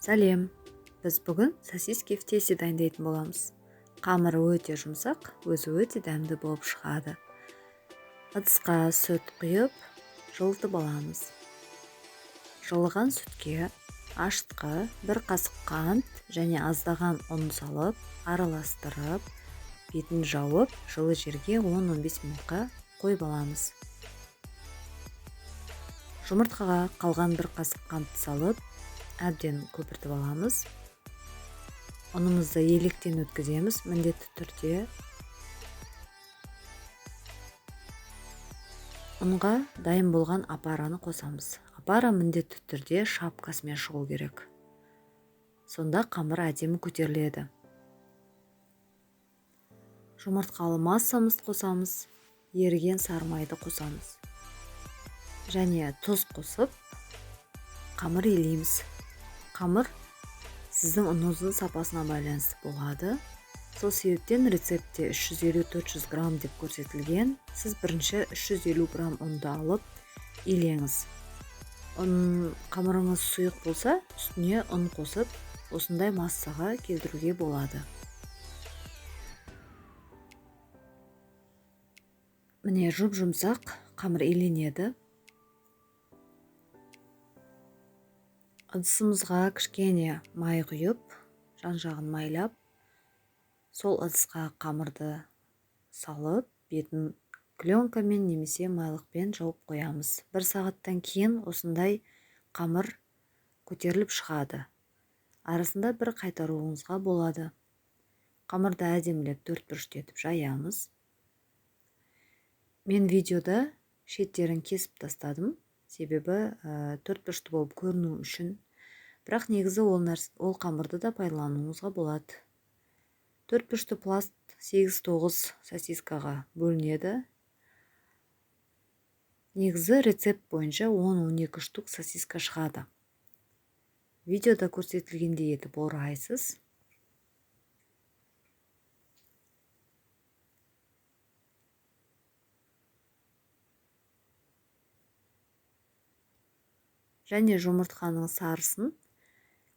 Сәлем, біз бүгін сосиски в тесте дайындайтын боламыз. Қамыры өте жұмсақ, өзі өте дәмді болып шығады. Ыдысқа сүт құйып, жылытып аламыз. Жылыған сүтке ашытқы, бір қасық қант және аздаған ұн салып, араластырып, бетін жауып, жылы жерге 10-15 минутқа қойып аламыз. Жұмыртқаға қалған бір қасық қантты салып, әбден көпіртіп аламыз. Ұнымызды електен өткіземіз міндетті түрде. Ұнға дайын болған апараны қосамыз. Апара міндетті түрде шапкасымен шығу керек. Сонда қамыр әдемі көтеріледі. Жұмыртқалы массамызды қосамыз. Еріген сары майды қосамыз. Және тұз қосып, қамыр илейміз. Қамыр сіздің ұныңыздың сапасына байланысты болады. Сол себептен рецептте 350-400 грамм деп көрсетілген. Сіз бірінші 350 грамм ұнды алып илеңіз. Қамырыңыз сұйық болса, үстіне ұн қосып, осындай массаға келтіруге болады. Міне жұмсақ қамыр иленеді. Ыдысымызға кішкене май құйып, жан-жағын майлап, сол ыдысқа қамырды салып, бетін пленкамен немесе майлықпен жауып қоямыз. 1 сағаттан кейін осындай қамыр көтеріліп шығады. Арасында бір қайтаруыңызға болады. Қамырды әдемілеп төртбұрыштетіп жаямыз. Мен видеода шеттерін кесіп тастадым. Себебі төртбұрышты болып көріну үшін. Бірақ негізі ол қамырды да пайдалануыңызға болады. Төртбұрышты пласт 8-9 сосискаға бөлінеді. Негізі рецепт бойынша 10-12 штук сосиска шығады. Видеода көрсетілгендей етіп орайсыз. Және жұмыртқаның сарысын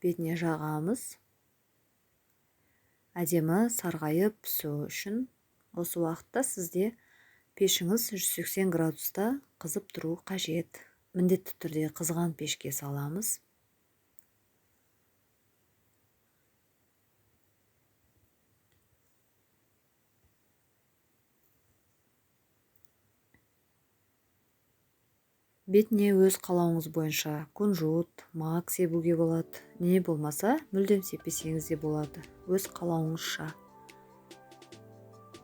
бетіне жағамыз. Әдемі сарғайып пісу үшін осы уақытта сізде пешіңіз 180 градуста қызып тұру қажет. Міндетті түрде қызған пешке саламыз. Бетіне өз қалауыңыз бойынша кунжут, мак себуге болады. Не болмаса, мүлдем сеппесеңіз де болады. Өз қалауыңызша.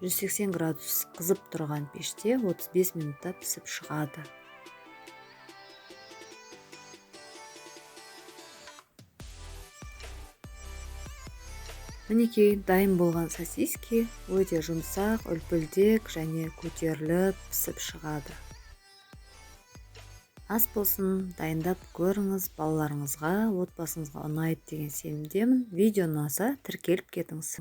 180 градус қызып тұрған пеште 35 минутта пісіп шығады. Мінекей, дайын болған сосиски өте жұмсақ, үлпілдек және көтеріліп пісіп шығады. Ас болсын, дайындап көріңіз, балаларыңызға, отбасыңызға ұнайды деген сенімдемін. Видео ұнаса, тіркеліп кетіңіз.